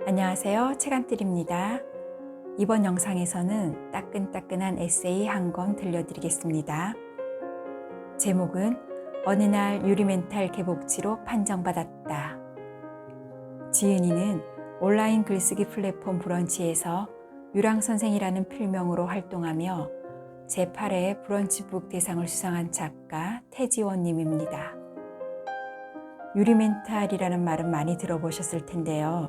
안녕하세요. 책안뜰입니다. 이번 영상에서는 따끈따끈한 에세이 한 권 들려드리겠습니다. 제목은 어느 날 유리멘탈 개복치로 판정받았다. 지은이는 온라인 글쓰기 플랫폼 브런치에서 유랑선생이라는 필명으로 활동하며 제8회 브런치북 대상을 수상한 작가 태지원님입니다. 유리멘탈이라는 말은 많이 들어보셨을 텐데요.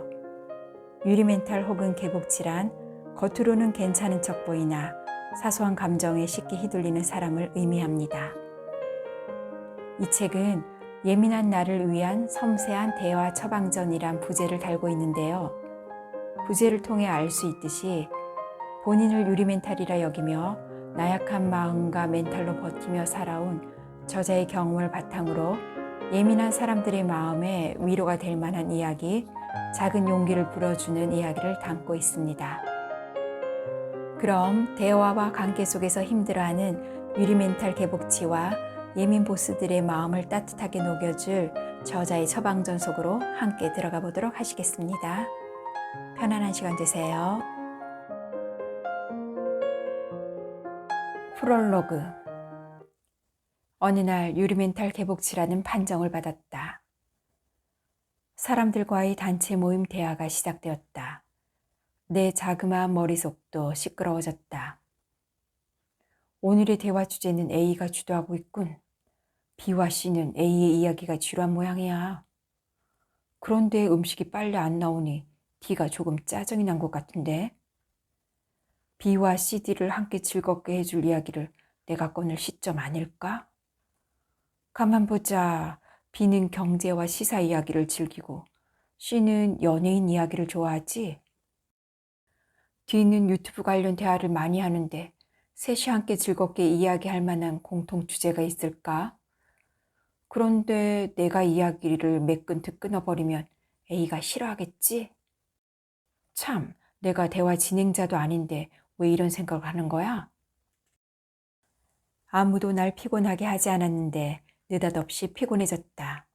유리멘탈 혹은 개복치란 겉으로는 괜찮은 척 보이나 사소한 감정에 쉽게 휘둘리는 사람을 의미합니다. 이 책은 예민한 나를 위한 섬세한 대화 처방전이란 부제를 달고 있는데요. 부제를 통해 알 수 있듯이 본인을 유리멘탈이라 여기며 나약한 마음과 멘탈로 버티며 살아온 저자의 경험을 바탕으로 예민한 사람들의 마음에 위로가 될 만한 이야기, 작은 용기를 불어주는 이야기를 담고 있습니다. 그럼 대화와 관계 속에서 힘들어하는 유리멘탈 개복치와 예민 보스들의 마음을 따뜻하게 녹여줄 저자의 처방전 속으로 함께 들어가 보도록 하시겠습니다. 편안한 시간 되세요. 프롤로그. 어느 날 유리멘탈 개복치라는 판정을 받았다. 사람들과의 단체 모임 대화가 시작되었다. 내 자그마한 머릿속도 시끄러워졌다. 오늘의 대화 주제는 A가 주도하고 있군. B와 C는 A의 이야기가 지루한 모양이야. 그런데 음식이 빨리 안 나오니 D가 조금 짜증이 난 것 같은데. B와 C, D를 함께 즐겁게 해줄 이야기를 내가 꺼낼 시점 아닐까? 가만 보자. B는 경제와 시사 이야기를 즐기고 C는 연예인 이야기를 좋아하지. D는 유튜브 관련 대화를 많이 하는데 셋이 함께 즐겁게 이야기할 만한 공통 주제가 있을까? 그런데 내가 이야기를 매끈트 끊어버리면 A가 싫어하겠지? 참, 내가 대화 진행자도 아닌데 왜 이런 생각을 하는 거야? 아무도 날 피곤하게 하지 않았는데 느닷없이 피곤해졌다.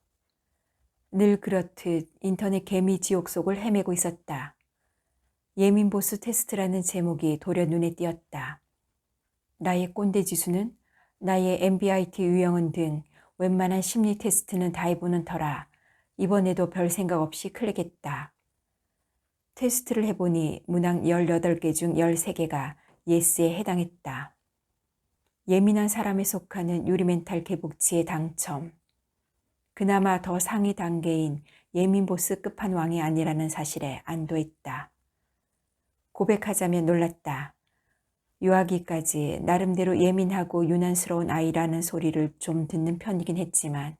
늘 그렇듯 인터넷 개미 지옥 속을 헤매고 있었다. 예민 보스 테스트라는 제목이 돌연 눈에 띄었다. 나의 꼰대 지수는, 나의 MBIT 유형은 등 웬만한 심리 테스트는 다 해보는 터라 이번에도 별 생각 없이 클릭했다. 테스트를 해보니 문항 18개 중 13개가 예스에 해당했다. 예민한 사람에 속하는 유리멘탈 개복치의 당첨. 그나마 더 상위 단계인 예민 보스 끝판왕이 아니라는 사실에 안도했다. 고백하자면 놀랐다. 유아기까지 나름대로 예민하고 유난스러운 아이라는 소리를 좀 듣는 편이긴 했지만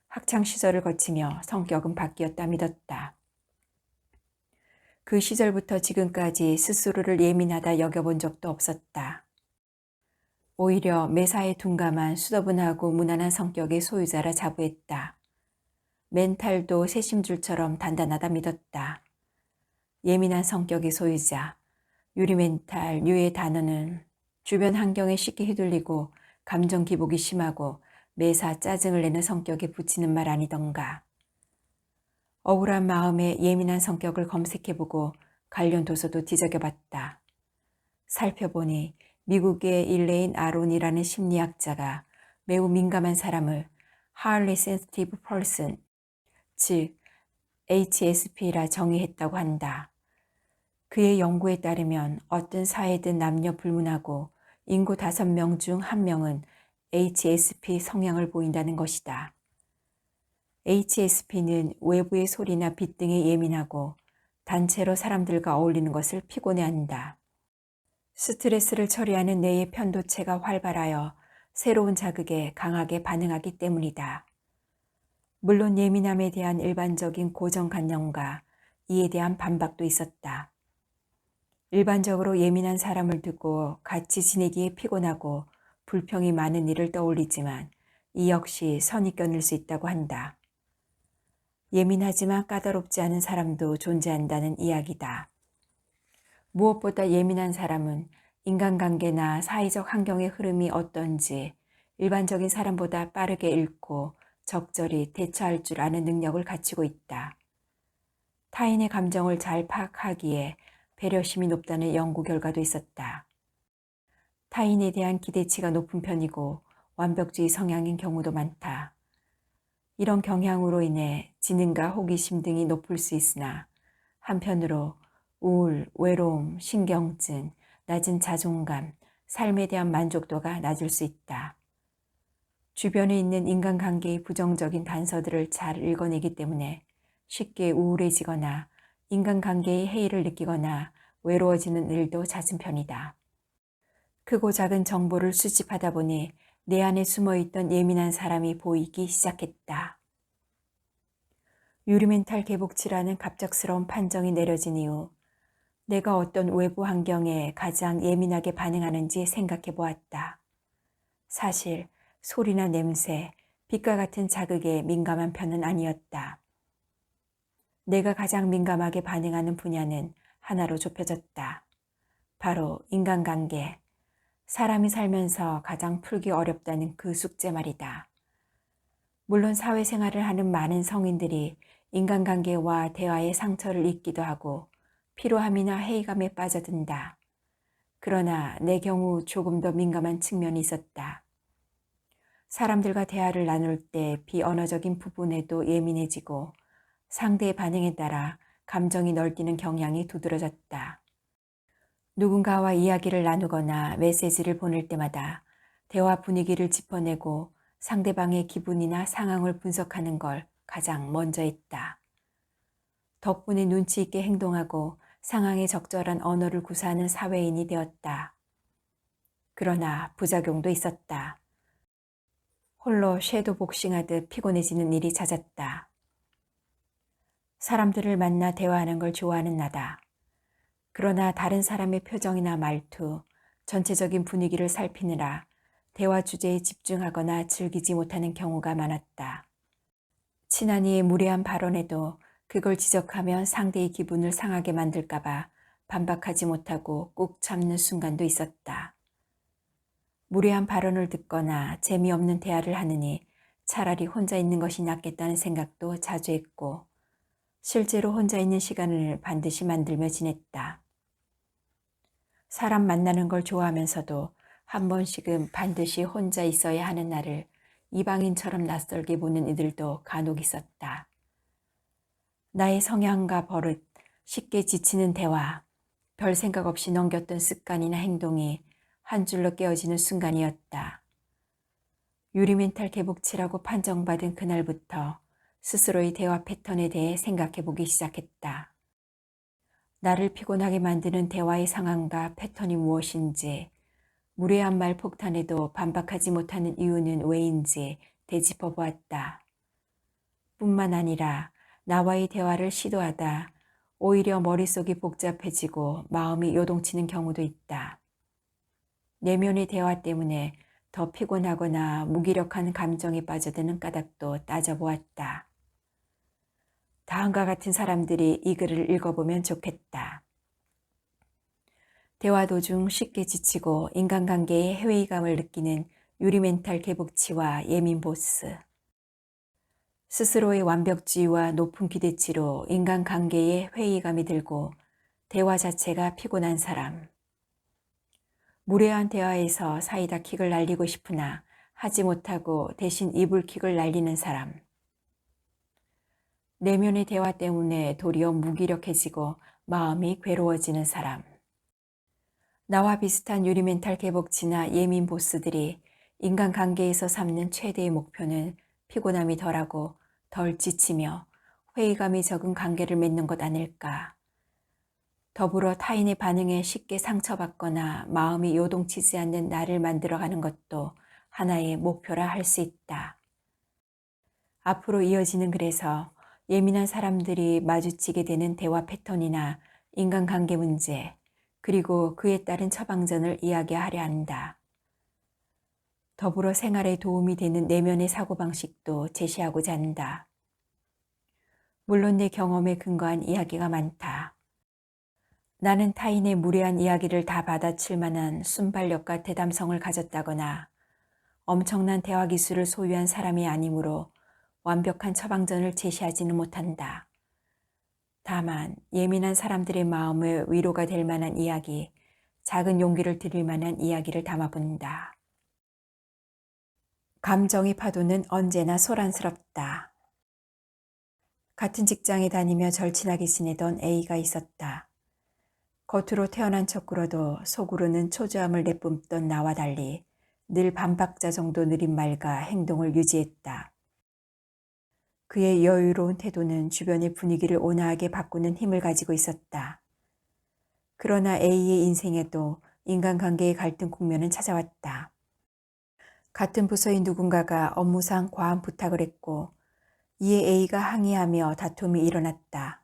학창시절을 거치며 성격은 바뀌었다 믿었다. 그 시절부터 지금까지 스스로를 예민하다 여겨본 적도 없었다. 오히려 매사에 둔감한 수더분하고 무난한 성격의 소유자라 자부했다. 멘탈도 새심줄처럼 단단하다 믿었다. 예민한 성격의 소유자, 유리멘탈, 유의 단어는 주변 환경에 쉽게 휘둘리고 감정 기복이 심하고 매사 짜증을 내는 성격에 붙이는 말 아니던가. 억울한 마음에 예민한 성격을 검색해보고 관련 도서도 뒤적여봤다. 살펴보니 미국의 일레인 아론이라는 심리학자가 매우 민감한 사람을 Highly Sensitive Person, 즉 HSP라 정의했다고 한다. 그의 연구에 따르면 어떤 사회든 남녀 불문하고 인구 5명 중 1명은 HSP 성향을 보인다는 것이다. HSP는 외부의 소리나 빛 등에 예민하고 단체로 사람들과 어울리는 것을 피곤해한다. 스트레스를 처리하는 뇌의 편도체가 활발하여 새로운 자극에 강하게 반응하기 때문이다. 물론 예민함에 대한 일반적인 고정관념과 이에 대한 반박도 있었다. 일반적으로 예민한 사람을 두고 같이 지내기에 피곤하고 불평이 많은 일을 떠올리지만 이 역시 선입견일 수 있다고 한다. 예민하지만 까다롭지 않은 사람도 존재한다는 이야기다. 무엇보다 예민한 사람은 인간관계나 사회적 환경의 흐름이 어떤지 일반적인 사람보다 빠르게 읽고 적절히 대처할 줄 아는 능력을 가지고 있다. 타인의 감정을 잘 파악하기에 배려심이 높다는 연구 결과도 있었다. 타인에 대한 기대치가 높은 편이고 완벽주의 성향인 경우도 많다. 이런 경향으로 인해 지능과 호기심 등이 높을 수 있으나 한편으로 우울, 외로움, 신경증, 낮은 자존감, 삶에 대한 만족도가 낮을 수 있다. 주변에 있는 인간관계의 부정적인 단서들을 잘 읽어내기 때문에 쉽게 우울해지거나 인간관계의 해이를 느끼거나 외로워지는 일도 잦은 편이다. 크고 작은 정보를 수집하다 보니 내 안에 숨어있던 예민한 사람이 보이기 시작했다. 유리멘탈 개복치라는 갑작스러운 판정이 내려진 이후 내가 어떤 외부 환경에 가장 예민하게 반응하는지 생각해 보았다. 사실 소리나 냄새, 빛과 같은 자극에 민감한 편은 아니었다. 내가 가장 민감하게 반응하는 분야는 하나로 좁혀졌다. 바로 인간관계. 사람이 살면서 가장 풀기 어렵다는 그 숙제 말이다. 물론 사회생활을 하는 많은 성인들이 인간관계와 대화의 상처를 입기도 하고 피로함이나 회의감에 빠져든다. 그러나 내 경우 조금 더 민감한 측면이 있었다. 사람들과 대화를 나눌 때 비언어적인 부분에도 예민해지고 상대의 반응에 따라 감정이 널뛰는 경향이 두드러졌다. 누군가와 이야기를 나누거나 메시지를 보낼 때마다 대화 분위기를 짚어내고 상대방의 기분이나 상황을 분석하는 걸 가장 먼저 했다. 덕분에 눈치 있게 행동하고 상황에 적절한 언어를 구사하는 사회인이 되었다. 그러나 부작용도 있었다. 홀로 섀도우 복싱하듯 피곤해지는 일이 잦았다. 사람들을 만나 대화하는 걸 좋아하는 나다. 그러나 다른 사람의 표정이나 말투, 전체적인 분위기를 살피느라 대화 주제에 집중하거나 즐기지 못하는 경우가 많았다. 친한 이의 무례한 발언에도 그걸 지적하면 상대의 기분을 상하게 만들까봐 반박하지 못하고 꾹 참는 순간도 있었다. 무례한 발언을 듣거나 재미없는 대화를 하느니 차라리 혼자 있는 것이 낫겠다는 생각도 자주 했고 실제로 혼자 있는 시간을 반드시 만들며 지냈다. 사람 만나는 걸 좋아하면서도 한 번씩은 반드시 혼자 있어야 하는 나를 이방인처럼 낯설게 보는 이들도 간혹 있었다. 나의 성향과 버릇, 쉽게 지치는 대화, 별 생각 없이 넘겼던 습관이나 행동이 한 줄로 깨어지는 순간이었다. 유리멘탈 개복치라고 판정받은 그날부터 스스로의 대화 패턴에 대해 생각해 보기 시작했다. 나를 피곤하게 만드는 대화의 상황과 패턴이 무엇인지, 무례한 말 폭탄에도 반박하지 못하는 이유는 왜인지 되짚어 보았다. 뿐만 아니라 나와의 대화를 시도하다 오히려 머릿속이 복잡해지고 마음이 요동치는 경우도 있다. 내면의 대화 때문에 더 피곤하거나 무기력한 감정에 빠져드는 까닭도 따져보았다. 다음과 같은 사람들이 이 글을 읽어보면 좋겠다. 대화 도중 쉽게 지치고 인간관계에 회의감을 느끼는 유리멘탈 개복치와 예민 보스. 스스로의 완벽주의와 높은 기대치로 인간관계에 회의감이 들고 대화 자체가 피곤한 사람. 무례한 대화에서 사이다 킥을 날리고 싶으나 하지 못하고 대신 이불킥을 날리는 사람. 내면의 대화 때문에 도리어 무기력해지고 마음이 괴로워지는 사람. 나와 비슷한 유리멘탈 개복치나 예민 보스들이 인간관계에서 삼는 최대의 목표는 피곤함이 덜하고 덜 지치며 회의감이 적은 관계를 맺는 것 아닐까. 더불어 타인의 반응에 쉽게 상처받거나 마음이 요동치지 않는 나를 만들어가는 것도 하나의 목표라 할 수 있다. 앞으로 이어지는 글에서 예민한 사람들이 마주치게 되는 대화 패턴이나 인간관계 문제, 그리고 그에 따른 처방전을 이야기하려 한다. 더불어 생활에 도움이 되는 내면의 사고방식도 제시하고자 한다. 물론 내 경험에 근거한 이야기가 많다. 나는 타인의 무례한 이야기를 다 받아칠 만한 순발력과 대담성을 가졌다거나 엄청난 대화 기술을 소유한 사람이 아니므로 완벽한 처방전을 제시하지는 못한다. 다만 예민한 사람들의 마음에 위로가 될 만한 이야기, 작은 용기를 드릴 만한 이야기를 담아본다. 감정의 파도는 언제나 소란스럽다. 같은 직장에 다니며 절친하게 지내던 A가 있었다. 겉으로 태어난 척 굴어도 속으로는 초조함을 내뿜던 나와 달리 늘 반박자 정도 느린 말과 행동을 유지했다. 그의 여유로운 태도는 주변의 분위기를 온화하게 바꾸는 힘을 가지고 있었다. 그러나 A의 인생에도 인간관계의 갈등 국면은 찾아왔다. 같은 부서의 누군가가 업무상 과한 부탁을 했고 이에 A가 항의하며 다툼이 일어났다.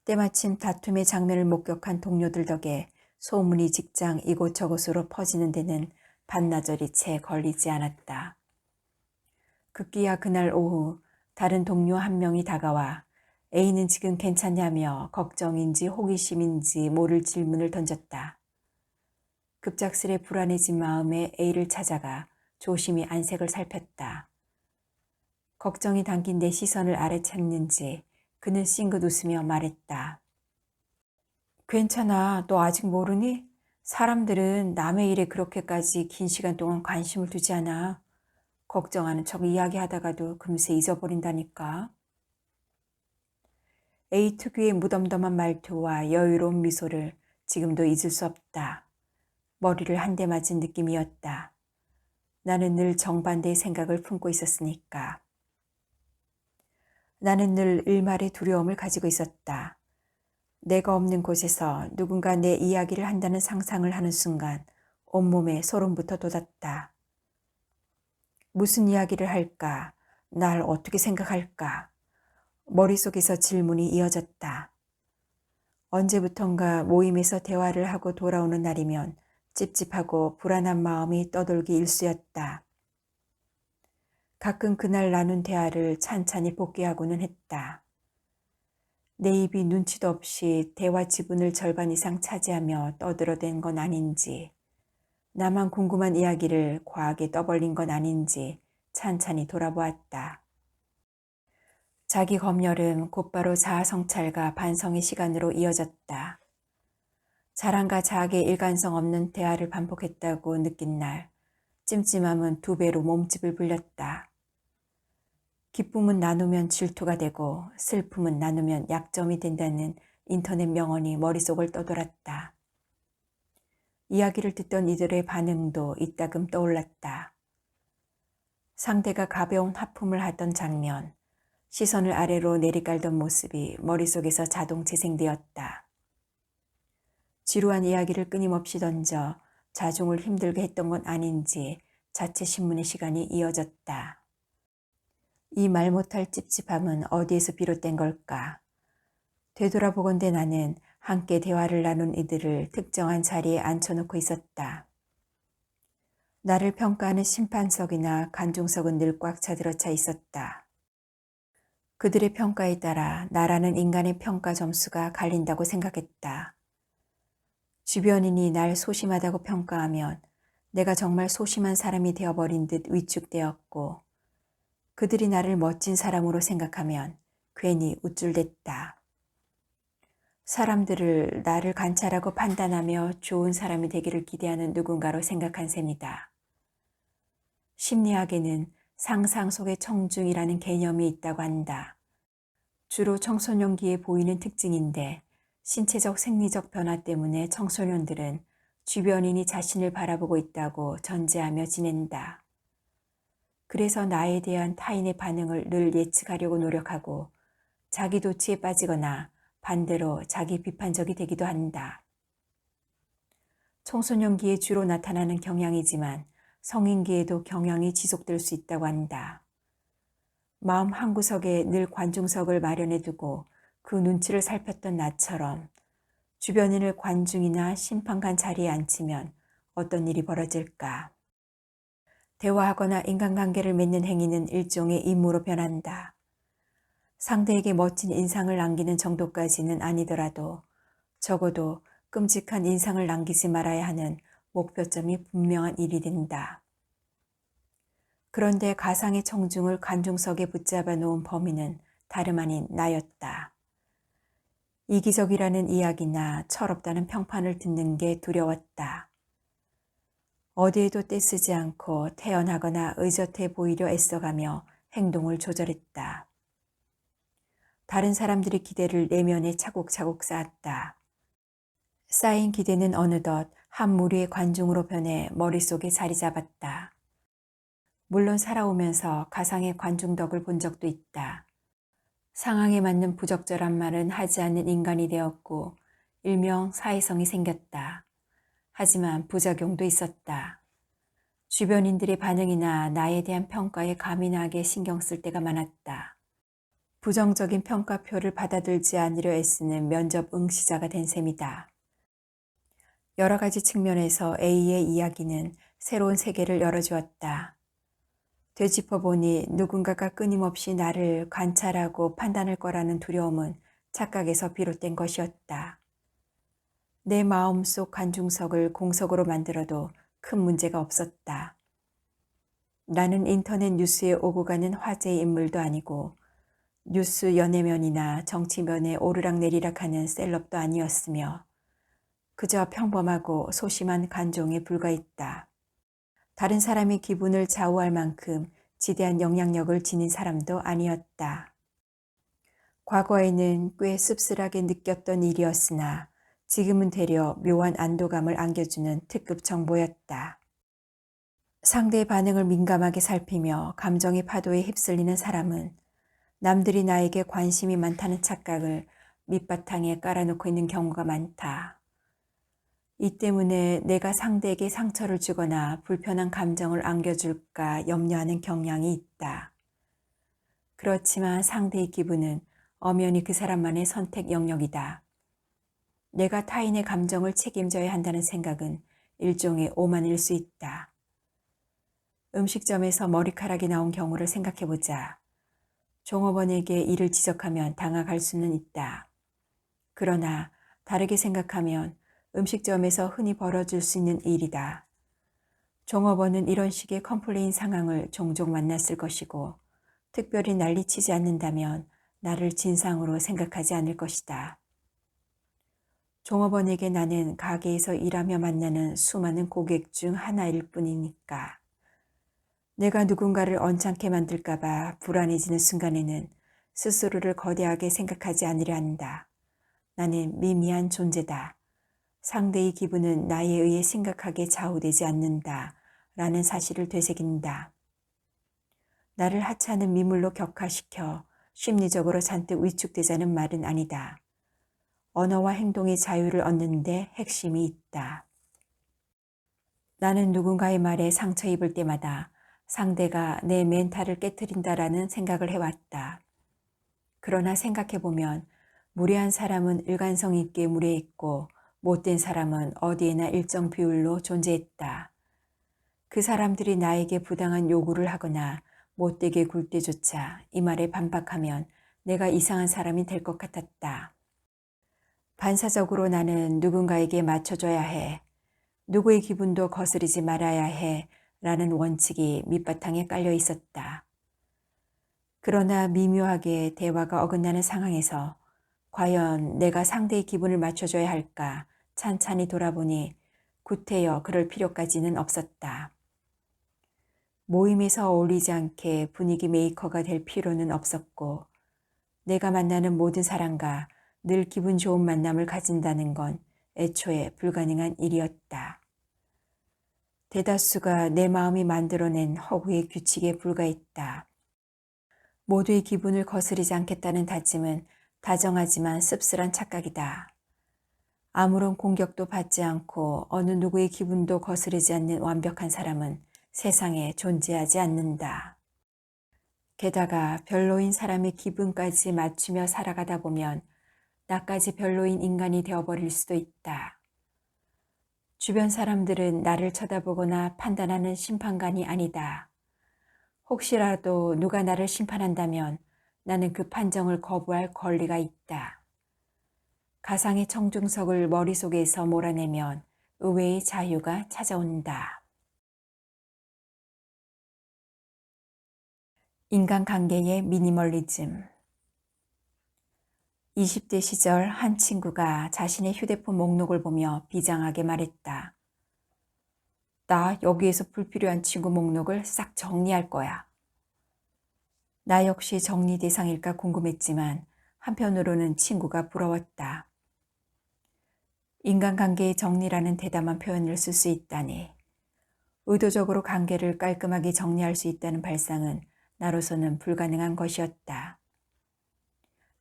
때마침 다툼의 장면을 목격한 동료들 덕에 소문이 직장 이곳저곳으로 퍼지는 데는 반나절이 채 걸리지 않았다. 급기야 그날 오후 다른 동료 한 명이 다가와 A는 지금 괜찮냐며 걱정인지 호기심인지 모를 질문을 던졌다. 급작스레 불안해진 마음에 A를 찾아가 조심히 안색을 살폈다. 걱정이 담긴 내 시선을 알아챘는지 그는 싱긋 웃으며 말했다. 괜찮아, 너 아직 모르니? 사람들은 남의 일에 그렇게까지 긴 시간 동안 관심을 두지 않아. 걱정하는 척 이야기하다가도 금세 잊어버린다니까. A 특유의 무덤덤한 말투와 여유로운 미소를 지금도 잊을 수 없다. 머리를 한 대 맞은 느낌이었다. 나는 늘 정반대의 생각을 품고 있었으니까. 나는 늘 일말의 두려움을 가지고 있었다. 내가 없는 곳에서 누군가 내 이야기를 한다는 상상을 하는 순간 온몸에 소름부터 돋았다. 무슨 이야기를 할까? 날 어떻게 생각할까? 머릿속에서 질문이 이어졌다. 언제부턴가 모임에서 대화를 하고 돌아오는 날이면 찝찝하고 불안한 마음이 떠돌기 일쑤였다. 가끔 그날 나눈 대화를 찬찬히 복귀하고는 했다. 내 입이 눈치도 없이 대화 지분을 절반 이상 차지하며 떠들어댄 건 아닌지, 나만 궁금한 이야기를 과하게 떠벌린 건 아닌지 찬찬히 돌아보았다. 자기 검열은 곧바로 자아 성찰과 반성의 시간으로 이어졌다. 자랑과 자학의 일관성 없는 대화를 반복했다고 느낀 날, 찜찜함은 2배로 몸집을 불렸다. 기쁨은 나누면 질투가 되고 슬픔은 나누면 약점이 된다는 인터넷 명언이 머릿속을 떠돌았다. 이야기를 듣던 이들의 반응도 이따금 떠올랐다. 상대가 가벼운 하품을 하던 장면, 시선을 아래로 내리깔던 모습이 머릿속에서 자동 재생되었다. 지루한 이야기를 끊임없이 던져 자중을 힘들게 했던 건 아닌지 자체 신문의 시간이 이어졌다. 이 말 못할 찝찝함은 어디에서 비롯된 걸까? 되돌아보건대 나는 함께 대화를 나눈 이들을 특정한 자리에 앉혀놓고 있었다. 나를 평가하는 심판석이나 간중석은 늘 꽉 차들어차 있었다. 그들의 평가에 따라 나라는 인간의 평가 점수가 갈린다고 생각했다. 주변인이 날 소심하다고 평가하면 내가 정말 소심한 사람이 되어버린 듯 위축되었고, 그들이 나를 멋진 사람으로 생각하면 괜히 우쭐댔다. 사람들을 나를 관찰하고 판단하며 좋은 사람이 되기를 기대하는 누군가로 생각한 셈이다. 심리학에는 상상 속의 청중이라는 개념이 있다고 한다. 주로 청소년기에 보이는 특징인데 신체적 생리적 변화 때문에 청소년들은 주변인이 자신을 바라보고 있다고 전제하며 지낸다. 그래서 나에 대한 타인의 반응을 늘 예측하려고 노력하고 자기 도취에 빠지거나 반대로 자기 비판적이 되기도 한다. 청소년기에 주로 나타나는 경향이지만 성인기에도 경향이 지속될 수 있다고 한다. 마음 한구석에 늘 관중석을 마련해 두고 그 눈치를 살폈던 나처럼 주변인을 관중이나 심판관 자리에 앉히면 어떤 일이 벌어질까? 대화하거나 인간관계를 맺는 행위는 일종의 임무로 변한다. 상대에게 멋진 인상을 남기는 정도까지는 아니더라도 적어도 끔찍한 인상을 남기지 말아야 하는 목표점이 분명한 일이 된다. 그런데 가상의 청중을 관중석에 붙잡아 놓은 범인은 다름 아닌 나였다. 이기적이라는 이야기나 철없다는 평판을 듣는 게 두려웠다. 어디에도 떼쓰지 않고 태연하거나 의젓해 보이려 애써가며 행동을 조절했다. 다른 사람들의 기대를 내면에 차곡차곡 쌓았다. 쌓인 기대는 어느덧 한 무리의 관중으로 변해 머릿속에 자리 잡았다. 물론 살아오면서 가상의 관중덕을 본 적도 있다. 상황에 맞는 부적절한 말은 하지 않는 인간이 되었고 일명 사회성이 생겼다. 하지만 부작용도 있었다. 주변인들의 반응이나 나에 대한 평가에 가민하게 신경 쓸 때가 많았다. 부정적인 평가표를 받아들지 않으려 애쓰는 면접 응시자가 된 셈이다. 여러 가지 측면에서 A의 이야기는 새로운 세계를 열어주었다. 되짚어보니 누군가가 끊임없이 나를 관찰하고 판단할 거라는 두려움은 착각에서 비롯된 것이었다. 내 마음속 관중석을 공석으로 만들어도 큰 문제가 없었다. 나는 인터넷 뉴스에 오고 가는 화제의 인물도 아니고 뉴스 연예면이나 정치면에 오르락내리락하는 셀럽도 아니었으며 그저 평범하고 소심한 관종에 불과했다. 다른 사람의 기분을 좌우할 만큼 지대한 영향력을 지닌 사람도 아니었다. 과거에는 꽤 씁쓸하게 느꼈던 일이었으나 지금은 되려 묘한 안도감을 안겨주는 특급 정보였다. 상대의 반응을 민감하게 살피며 감정의 파도에 휩쓸리는 사람은 남들이 나에게 관심이 많다는 착각을 밑바탕에 깔아놓고 있는 경우가 많다. 이 때문에 내가 상대에게 상처를 주거나 불편한 감정을 안겨줄까 염려하는 경향이 있다. 그렇지만 상대의 기분은 엄연히 그 사람만의 선택 영역이다. 내가 타인의 감정을 책임져야 한다는 생각은 일종의 오만일 수 있다. 음식점에서 머리카락이 나온 경우를 생각해보자. 종업원에게 이를 지적하면 당황할 수는 있다. 그러나 다르게 생각하면 음식점에서 흔히 벌어질 수 있는 일이다. 종업원은 이런 식의 컴플레인 상황을 종종 만났을 것이고 특별히 난리치지 않는다면 나를 진상으로 생각하지 않을 것이다. 종업원에게 나는 가게에서 일하며 만나는 수많은 고객 중 하나일 뿐이니까. 내가 누군가를 언짢게 만들까봐 불안해지는 순간에는 스스로를 거대하게 생각하지 않으려 한다. 나는 미미한 존재다. 상대의 기분은 나에 의해 심각하게 좌우되지 않는다. 라는 사실을 되새긴다. 나를 하찮은 미물로 격화시켜 심리적으로 잔뜩 위축되자는 말은 아니다. 언어와 행동의 자유를 얻는 데 핵심이 있다. 나는 누군가의 말에 상처 입을 때마다 상대가 내 멘탈을 깨트린다라는 생각을 해왔다. 그러나 생각해보면 무례한 사람은 일관성 있게 무례했고 못된 사람은 어디에나 일정 비율로 존재했다. 그 사람들이 나에게 부당한 요구를 하거나 못되게 굴 때조차 이 말에 반박하면 내가 이상한 사람이 될 것 같았다. 반사적으로 나는 누군가에게 맞춰줘야 해. 누구의 기분도 거스르지 말아야 해. 라는 원칙이 밑바탕에 깔려 있었다. 그러나 미묘하게 대화가 어긋나는 상황에서 과연 내가 상대의 기분을 맞춰줘야 할까 찬찬히 돌아보니 구태여 그럴 필요까지는 없었다. 모임에서 어울리지 않게 분위기 메이커가 될 필요는 없었고 내가 만나는 모든 사람과 늘 기분 좋은 만남을 가진다는 건 애초에 불가능한 일이었다. 대다수가 내 마음이 만들어낸 허구의 규칙에 불과했다. 모두의 기분을 거스르지 않겠다는 다짐은 다정하지만 씁쓸한 착각이다. 아무런 공격도 받지 않고 어느 누구의 기분도 거스르지 않는 완벽한 사람은 세상에 존재하지 않는다. 게다가 별로인 사람의 기분까지 맞추며 살아가다 보면 나까지 별로인 인간이 되어버릴 수도 있다. 주변 사람들은 나를 쳐다보거나 판단하는 심판관이 아니다. 혹시라도 누가 나를 심판한다면 나는 그 판정을 거부할 권리가 있다. 가상의 청중석을 머릿속에서 몰아내면 의외의 자유가 찾아온다. 인간관계의 미니멀리즘. 20대 시절 한 친구가 자신의 휴대폰 목록을 보며 비장하게 말했다. 나 여기에서 불필요한 친구 목록을 싹 정리할 거야. 나 역시 정리 대상일까 궁금했지만 한편으로는 친구가 부러웠다. 인간관계의 정리라는 대담한 표현을 쓸 수 있다니. 의도적으로 관계를 깔끔하게 정리할 수 있다는 발상은 나로서는 불가능한 것이었다.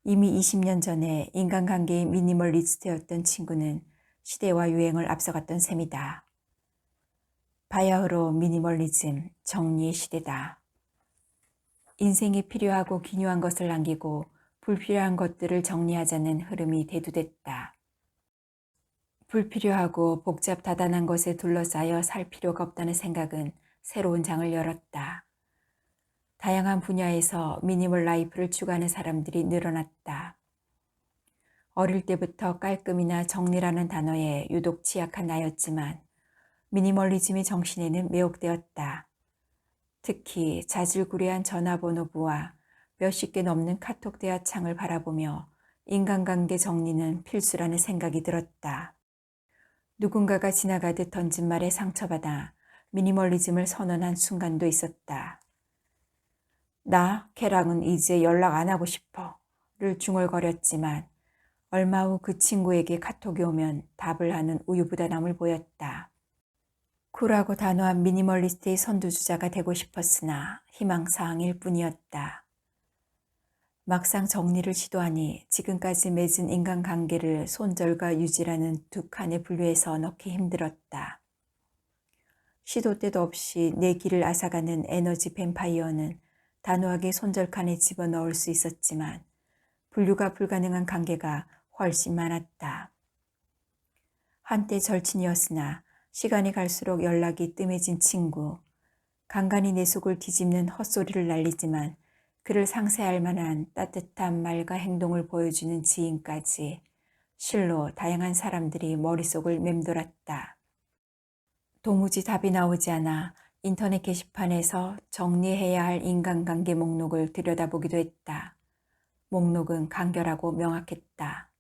이미 20년 전에 인간관계의 미니멀리스트였던 친구는 시대와 유행을 앞서갔던 셈이다. 바야흐로 미니멀리즘, 정리의 시대다. 인생이 필요하고 기묘한 것을 남기고 불필요한 것들을 정리하자는 흐름이 대두됐다. 불필요하고 복잡 다단한 것에 둘러싸여 살 필요가 없다는 생각은 새로운 장을 열었다. 다양한 분야에서 미니멀 라이프를 추구하는 사람들이 늘어났다. 어릴 때부터 깔끔이나 정리라는 단어에 유독 취약한 나였지만 미니멀리즘의 정신에는 매혹되었다. 특히 자질구레한 전화번호부와 몇십 개 넘는 카톡 대화 창을 바라보며 인간관계 정리는 필수라는 생각이 들었다. 누군가가 지나가듯 던진 말에 상처받아 미니멀리즘을 선언한 순간도 있었다. 나 걔랑은 이제 연락 안 하고 싶어를 중얼거렸지만 얼마 후 그 친구에게 카톡이 오면 답을 하는 우유부단함을 보였다. 쿨하고 단호한 미니멀리스트의 선두주자가 되고 싶었으나 희망사항일 뿐이었다. 막상 정리를 시도하니 지금까지 맺은 인간관계를 손절과 유지라는 두 칸에 분류해서 넣기 힘들었다. 시도 때도 없이 내 길을 앗아가는 에너지 뱀파이어는 단호하게 손절칸에 집어넣을 수 있었지만 분류가 불가능한 관계가 훨씬 많았다. 한때 절친이었으나 시간이 갈수록 연락이 뜸해진 친구, 간간히 내 속을 뒤집는 헛소리를 날리지만 그를 상쇄할 만한 따뜻한 말과 행동을 보여주는 지인까지 실로 다양한 사람들이 머릿속을 맴돌았다. 도무지 답이 나오지 않아 인터넷 게시판에서 정리해야 할 인간관계 목록을 들여다보기도 했다. 목록은 간결하고 명확했다.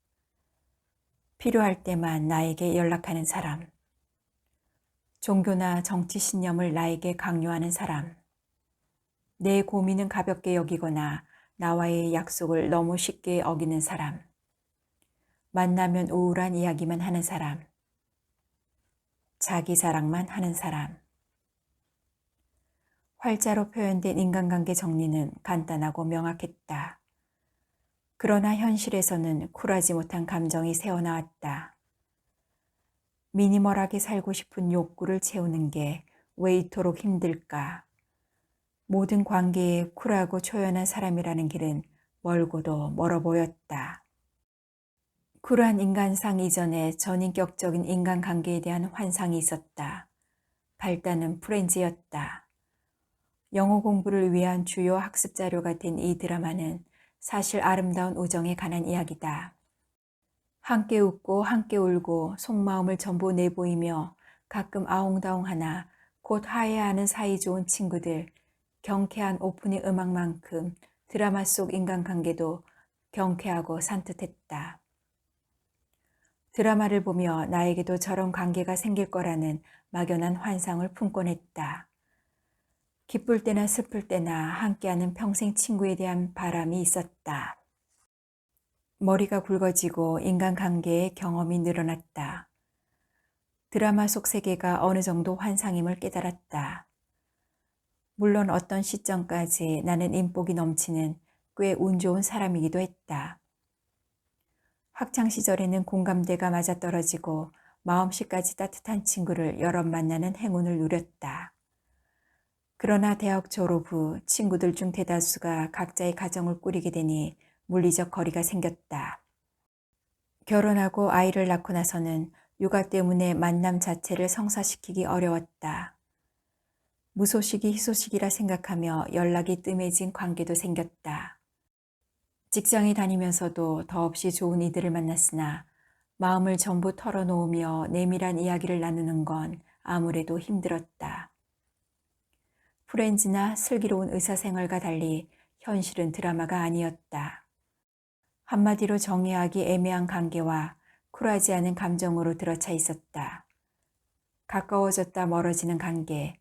필요할 때만 나에게 연락하는 사람. 종교나 정치 신념을 나에게 강요하는 사람. 내 고민은 가볍게 여기거나 나와의 약속을 너무 쉽게 어기는 사람. 만나면 우울한 이야기만 하는 사람. 자기 자랑만 하는 사람. 활자로 표현된 인간관계 정리는 간단하고 명확했다. 그러나 현실에서는 쿨하지 못한 감정이 새어나왔다. 미니멀하게 살고 싶은 욕구를 채우는 게 왜 이토록 힘들까? 모든 관계에 쿨하고 초연한 사람이라는 길은 멀고도 멀어 보였다. 쿨한 인간상 이전에 전인격적인 인간관계에 대한 환상이 있었다. 발단은 프렌즈였다. 영어 공부를 위한 주요 학습 자료가 된 이 드라마는 사실 아름다운 우정에 관한 이야기다. 함께 웃고 함께 울고 속마음을 전부 내보이며 가끔 아웅다웅하나 곧 화해하는 사이좋은 친구들, 경쾌한 오프닝 음악만큼 드라마 속 인간관계도 경쾌하고 산뜻했다. 드라마를 보며 나에게도 저런 관계가 생길 거라는 막연한 환상을 품곤 했다. 기쁠 때나 슬플 때나 함께하는 평생 친구에 대한 바람이 있었다. 머리가 굵어지고 인간관계의 경험이 늘어났다. 드라마 속 세계가 어느 정도 환상임을 깨달았다. 물론 어떤 시점까지 나는 인복이 넘치는 꽤 운 좋은 사람이기도 했다. 학창시절에는 공감대가 맞아떨어지고 마음씨까지 따뜻한 친구를 여럿 만나는 행운을 누렸다. 그러나 대학 졸업 후 친구들 중 대다수가 각자의 가정을 꾸리게 되니 물리적 거리가 생겼다. 결혼하고 아이를 낳고 나서는 육아 때문에 만남 자체를 성사시키기 어려웠다. 무소식이 희소식이라 생각하며 연락이 뜸해진 관계도 생겼다. 직장에 다니면서도 더없이 좋은 이들을 만났으나 마음을 전부 털어놓으며 내밀한 이야기를 나누는 건 아무래도 힘들었다. 프렌즈나 슬기로운 의사생활과 달리 현실은 드라마가 아니었다. 한마디로 정의하기 애매한 관계와 쿨하지 않은 감정으로 들어차 있었다. 가까워졌다 멀어지는 관계,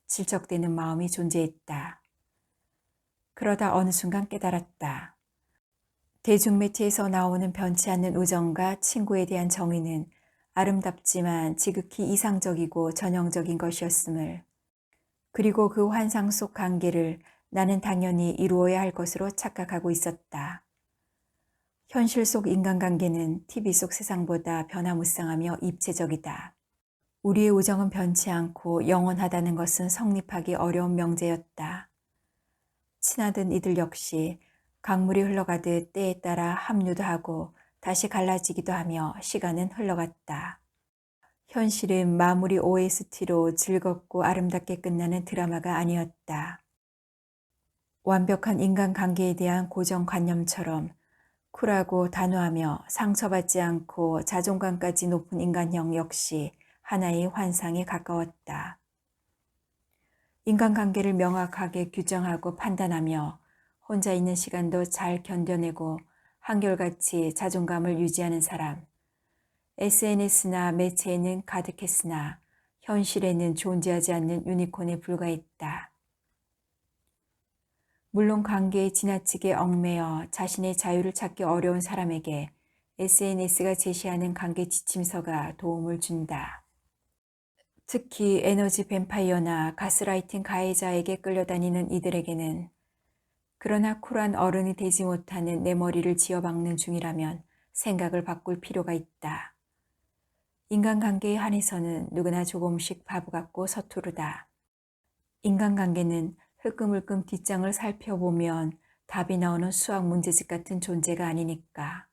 질척대는 마음이 존재했다. 그러다 어느 순간 깨달았다. 대중매체에서 나오는 변치 않는 우정과 친구에 대한 정의는 아름답지만 지극히 이상적이고 전형적인 것이었음을, 그리고 그 환상 속 관계를 나는 당연히 이루어야 할 것으로 착각하고 있었다. 현실 속 인간관계는 TV 속 세상보다 변화무쌍하며 입체적이다. 우리의 우정은 변치 않고 영원하다는 것은 성립하기 어려운 명제였다. 친하던 이들 역시 강물이 흘러가듯 때에 따라 합류도 하고 다시 갈라지기도 하며 시간은 흘러갔다. 현실은 마무리 OST로 즐겁고 아름답게 끝나는 드라마가 아니었다. 완벽한 인간관계에 대한 고정관념처럼 쿨하고 단호하며 상처받지 않고 자존감까지 높은 인간형 역시 하나의 환상에 가까웠다. 인간관계를 명확하게 규정하고 판단하며 혼자 있는 시간도 잘 견뎌내고 한결같이 자존감을 유지하는 사람. SNS나 매체에는 가득했으나 현실에는 존재하지 않는 유니콘에 불과했다. 물론 관계에 지나치게 얽매여 자신의 자유를 찾기 어려운 사람에게 SNS가 제시하는 관계 지침서가 도움을 준다. 특히 에너지 뱀파이어나 가스라이팅 가해자에게 끌려다니는 이들에게는, 그러나 쿨한 어른이 되지 못하는 내 머리를 지어박는 중이라면 생각을 바꿀 필요가 있다. 인간관계에 한해서는 누구나 조금씩 바보 같고 서투르다. 인간관계는 흘끔흘끔 뒷장을 살펴보면 답이 나오는 수학 문제집 같은 존재가 아니니까.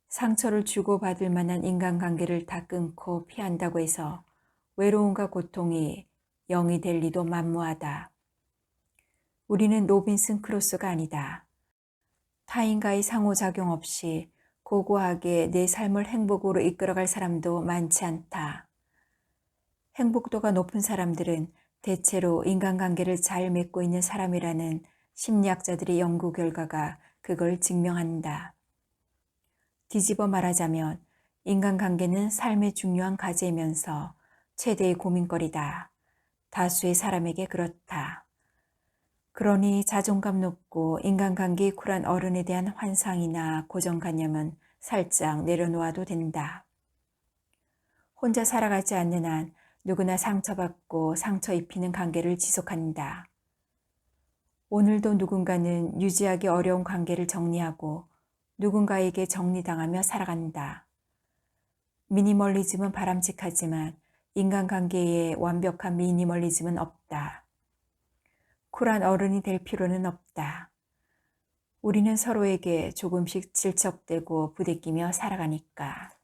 상처를 주고받을 만한 인간관계를 다 끊고 피한다고 해서 외로움과 고통이 0이 될 리도 만무하다. 우리는 로빈슨 크루소가 아니다. 타인과의 상호작용 없이 고고하게 내 삶을 행복으로 이끌어갈 사람도 많지 않다. 행복도가 높은 사람들은 대체로 인간관계를 잘 맺고 있는 사람이라는 심리학자들의 연구 결과가 그걸 증명한다. 뒤집어 말하자면 인간관계는 삶의 중요한 과제이면서 최대의 고민거리다. 다수의 사람에게 그렇다. 그러니 자존감 높고 인간관계에 쿨한 어른에 대한 환상이나 고정관념은 살짝 내려놓아도 된다. 혼자 살아가지 않는 한 누구나 상처받고 상처 입히는 관계를 지속한다. 오늘도 누군가는 유지하기 어려운 관계를 정리하고 누군가에게 정리당하며 살아간다. 미니멀리즘은 바람직하지만 인간관계에 완벽한 미니멀리즘은 없다. 쿨한 어른이 될 필요는 없다. 우리는 서로에게 조금씩 질척대고 부대끼며 살아가니까.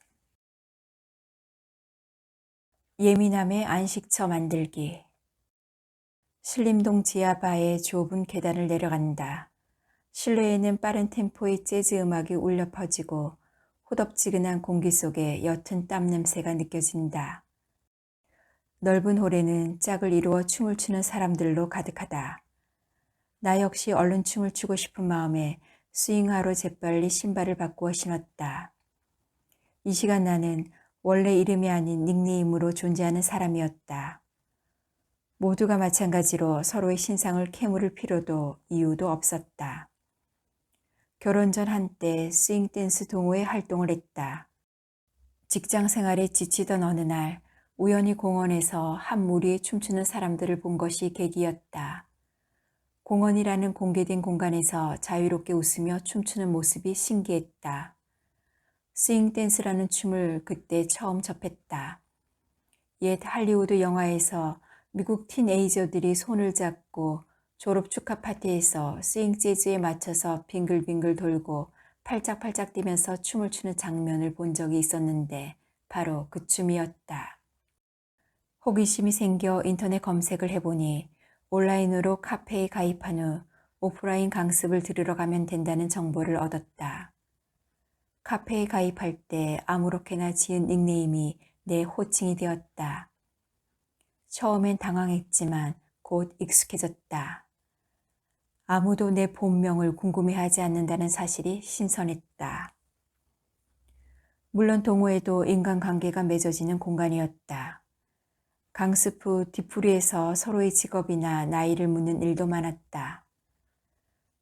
예민함의 안식처 만들기. 신림동 지하바의 좁은 계단을 내려간다. 실내에는 빠른 템포의 재즈 음악이 울려 퍼지고 호덥지근한 공기 속에 옅은 땀 냄새가 느껴진다. 넓은 홀에는 짝을 이루어 춤을 추는 사람들로 가득하다. 나 역시 얼른 춤을 추고 싶은 마음에 스윙하러 재빨리 신발을 바꾸어 신었다. 이 시간 나는 원래 이름이 아닌 닉네임으로 존재하는 사람이었다. 모두가 마찬가지로 서로의 신상을 캐물을 필요도 이유도 없었다. 결혼 전 한때 스윙 댄스 동호회 활동을 했다. 직장 생활에 지치던 어느 날 우연히 공원에서 한 무리의 춤추는 사람들을 본 것이 계기였다. 공원이라는 공개된 공간에서 자유롭게 웃으며 춤추는 모습이 신기했다. 스윙 댄스라는 춤을 그때 처음 접했다. 옛 할리우드 영화에서 미국 티네이저들이 손을 잡고 졸업 축하 파티에서 스윙 재즈에 맞춰서 빙글빙글 돌고 팔짝팔짝 뛰면서 춤을 추는 장면을 본 적이 있었는데 바로 그 춤이었다. 호기심이 생겨 인터넷 검색을 해보니 온라인으로 카페에 가입한 후 오프라인 강습을 들으러 가면 된다는 정보를 얻었다. 카페에 가입할 때 아무렇게나 지은 닉네임이 내 호칭이 되었다. 처음엔 당황했지만 곧 익숙해졌다. 아무도 내 본명을 궁금해하지 않는다는 사실이 신선했다. 물론 동호회도 인간관계가 맺어지는 공간이었다. 강습 후 뒤풀이에서 서로의 직업이나 나이를 묻는 일도 많았다.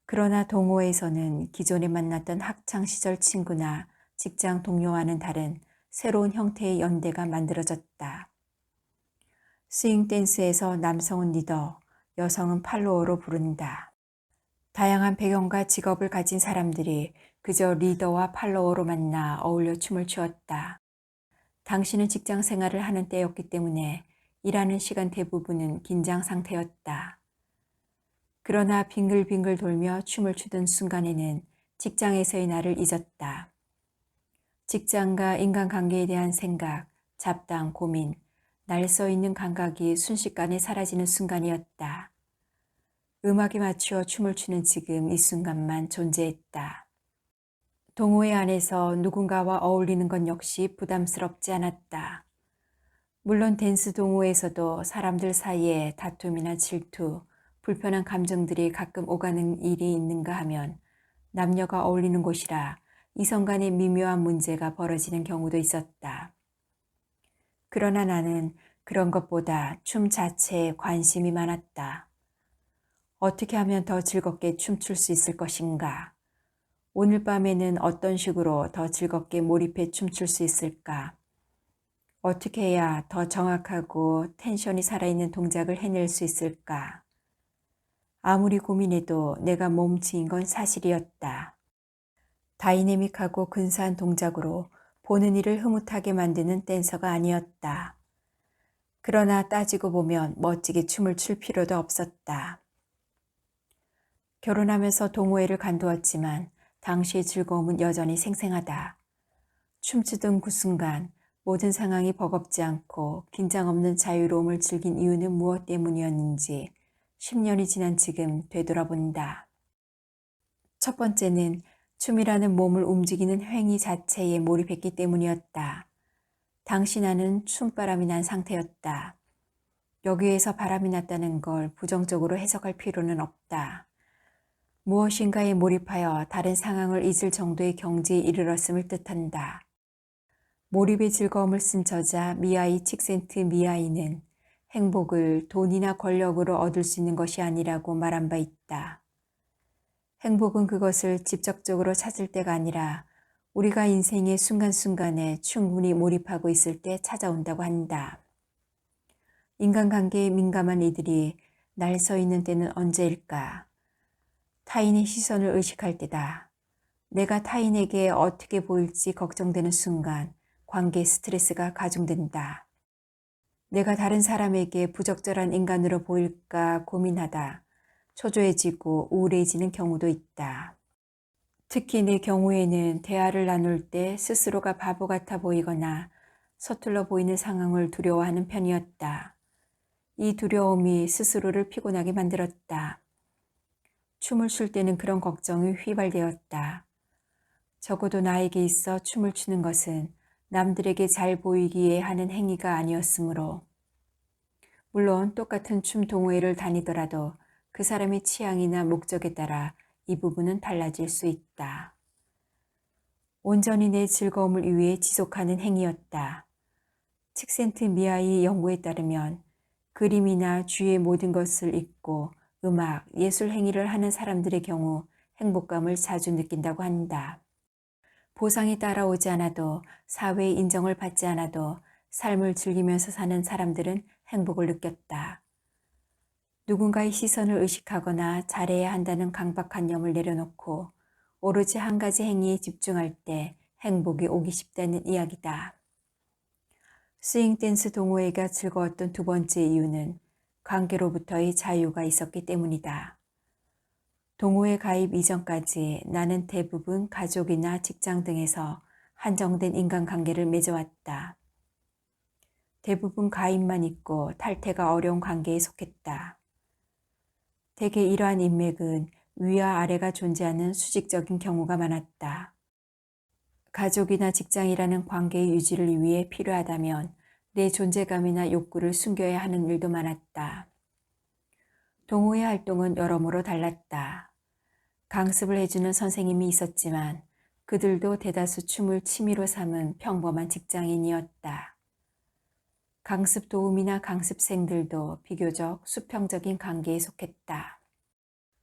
그러나 동호회에서는 기존에 만났던 학창시절 친구나 직장 동료와는 다른 새로운 형태의 연대가 만들어졌다. 스윙 댄스에서 남성은 리더, 여성은 팔로워로 부른다. 다양한 배경과 직업을 가진 사람들이 그저 리더와 팔로워로 만나 어울려 춤을 추었다. 당신은 직장 생활을 하는 때였기 때문에 일하는 시간 대부분은 긴장 상태였다. 그러나 빙글빙글 돌며 춤을 추던 순간에는 직장에서의 나를 잊었다. 직장과 인간관계에 대한 생각, 잡담, 고민, 날 서 있는 감각이 순식간에 사라지는 순간이었다. 음악에 맞추어 춤을 추는 지금 이 순간만 존재했다. 동호회 안에서 누군가와 어울리는 건 역시 부담스럽지 않았다. 물론 댄스 동호회에서도 사람들 사이에 다툼이나 질투, 불편한 감정들이 가끔 오가는 일이 있는가 하면 남녀가 어울리는 곳이라 이성 간의 미묘한 문제가 벌어지는 경우도 있었다. 그러나 나는 그런 것보다 춤 자체에 관심이 많았다. 어떻게 하면 더 즐겁게 춤출 수 있을 것인가? 오늘 밤에는 어떤 식으로 더 즐겁게 몰입해 춤출 수 있을까? 어떻게 해야 더 정확하고 텐션이 살아있는 동작을 해낼 수 있을까? 아무리 고민해도 내가 몸치인 건 사실이었다. 다이내믹하고 근사한 동작으로 보는 이를 흐뭇하게 만드는 댄서가 아니었다. 그러나 따지고 보면 멋지게 춤을 출 필요도 없었다. 결혼하면서 동호회를 간두었지만 당시의 즐거움은 여전히 생생하다. 춤추던 그 순간 모든 상황이 버겁지 않고 긴장 없는 자유로움을 즐긴 이유는 무엇 때문이었는지 10년이 지난 지금 되돌아본다. 첫 번째는 춤이라는 몸을 움직이는 행위 자체에 몰입했기 때문이었다. 당시 나는 춤바람이 난 상태였다. 여기에서 바람이 났다는 걸 부정적으로 해석할 필요는 없다. 무엇인가에 몰입하여 다른 상황을 잊을 정도의 경지에 이르렀음을 뜻한다. 몰입의 즐거움을 쓴 저자 미아이 칙센트 미아이는 행복을 돈이나 권력으로 얻을 수 있는 것이 아니라고 말한 바 있다. 행복은 그것을 직접적으로 찾을 때가 아니라 우리가 인생의 순간순간에 충분히 몰입하고 있을 때 찾아온다고 한다. 인간관계에 민감한 이들이 날 서 있는 때는 언제일까? 타인의 시선을 의식할 때다. 내가 타인에게 어떻게 보일지 걱정되는 순간 관계 스트레스가 가중된다. 내가 다른 사람에게 부적절한 인간으로 보일까 고민하다 초조해지고 우울해지는 경우도 있다. 특히 내 경우에는 대화를 나눌 때 스스로가 바보 같아 보이거나 서툴러 보이는 상황을 두려워하는 편이었다. 이 두려움이 스스로를 피곤하게 만들었다. 춤을 출 때는 그런 걱정이 휘발되었다. 적어도 나에게 있어 춤을 추는 것은 남들에게 잘 보이기에 하는 행위가 아니었으므로. 물론 똑같은 춤 동호회를 다니더라도 그 사람의 취향이나 목적에 따라 이 부분은 달라질 수 있다. 온전히 내 즐거움을 위해 지속하는 행위였다. 칙센트 미아이 연구에 따르면 그림이나 주위의 모든 것을 잊고 음악, 예술 행위를 하는 사람들의 경우 행복감을 자주 느낀다고 한다. 보상이 따라오지 않아도 사회의 인정을 받지 않아도 삶을 즐기면서 사는 사람들은 행복을 느꼈다. 누군가의 시선을 의식하거나 잘해야 한다는 강박관념을 내려놓고 오로지 한 가지 행위에 집중할 때 행복이 오기 쉽다는 이야기다. 스윙 댄스 동호회가 즐거웠던 두 번째 이유는 관계로부터의 자유가 있었기 때문이다. 동호회 가입 이전까지 나는 대부분 가족이나 직장 등에서 한정된 인간관계를 맺어왔다. 대부분 가입만 있고 탈퇴가 어려운 관계에 속했다. 대개 이러한 인맥은 위와 아래가 존재하는 수직적인 경우가 많았다. 가족이나 직장이라는 관계의 유지를 위해 필요하다면 내 존재감이나 욕구를 숨겨야 하는 일도 많았다. 동호회 활동은 여러모로 달랐다. 강습을 해주는 선생님이 있었지만 그들도 대다수 춤을 취미로 삼은 평범한 직장인이었다. 강습 도우미나 강습생들도 비교적 수평적인 관계에 속했다.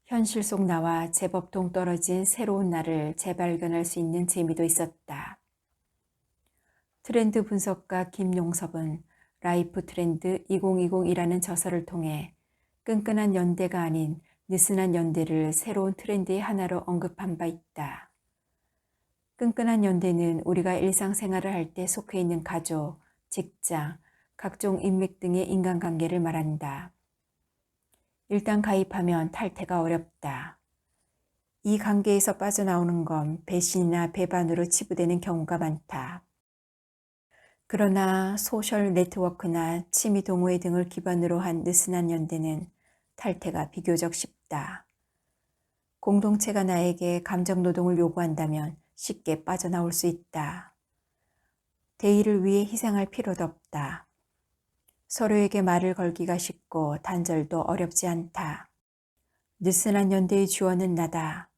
현실 속 나와 제법 동떨어진 새로운 나를 재발견할 수 있는 재미도 있었다. 트렌드 분석가 김용섭은 라이프 트렌드 2020이라는 저서를 통해 끈끈한 연대가 아닌 느슨한 연대를 새로운 트렌드의 하나로 언급한 바 있다. 끈끈한 연대는 우리가 일상생활을 할 때 속해 있는 가족, 직장, 각종 인맥 등의 인간관계를 말한다. 일단 가입하면 탈퇴가 어렵다. 이 관계에서 빠져나오는 건 배신이나 배반으로 치부되는 경우가 많다. 그러나 소셜 네트워크나 취미 동호회 등을 기반으로 한 느슨한 연대는 탈퇴가 비교적 쉽다. 공동체가 나에게 감정 노동을 요구한다면 쉽게 빠져나올 수 있다. 대의를 위해 희생할 필요도 없다. 서로에게 말을 걸기가 쉽고 단절도 어렵지 않다. 느슨한 연대의 주어는 나다.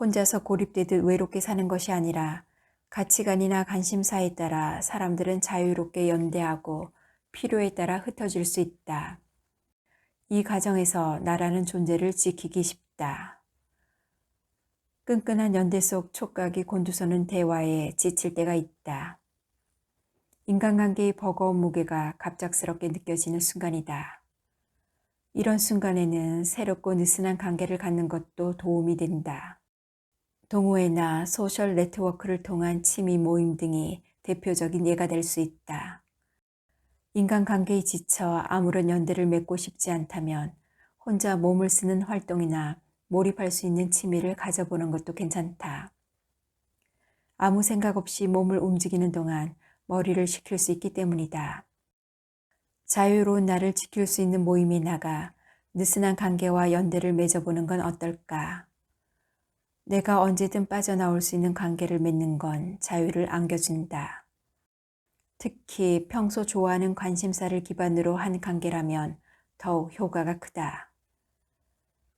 혼자서 고립되듯 외롭게 사는 것이 아니라 가치관이나 관심사에 따라 사람들은 자유롭게 연대하고 필요에 따라 흩어질 수 있다. 이 과정에서 나라는 존재를 지키기 쉽다. 끈끈한 연대 속 촉각이 곤두서는 대화에 지칠 때가 있다. 인간관계의 버거운 무게가 갑작스럽게 느껴지는 순간이다. 이런 순간에는 새롭고 느슨한 관계를 갖는 것도 도움이 된다. 동호회나 소셜 네트워크를 통한 취미 모임 등이 대표적인 예가 될 수 있다. 인간관계에 지쳐 아무런 연대를 맺고 싶지 않다면 혼자 몸을 쓰는 활동이나 몰입할 수 있는 취미를 가져보는 것도 괜찮다. 아무 생각 없이 몸을 움직이는 동안 머리를 식힐 수 있기 때문이다. 자유로운 나를 지킬 수 있는 모임에 나가 느슨한 관계와 연대를 맺어보는 건 어떨까? 내가 언제든 빠져나올 수 있는 관계를 맺는 건 자유를 안겨준다. 특히 평소 좋아하는 관심사를 기반으로 한 관계라면 더욱 효과가 크다.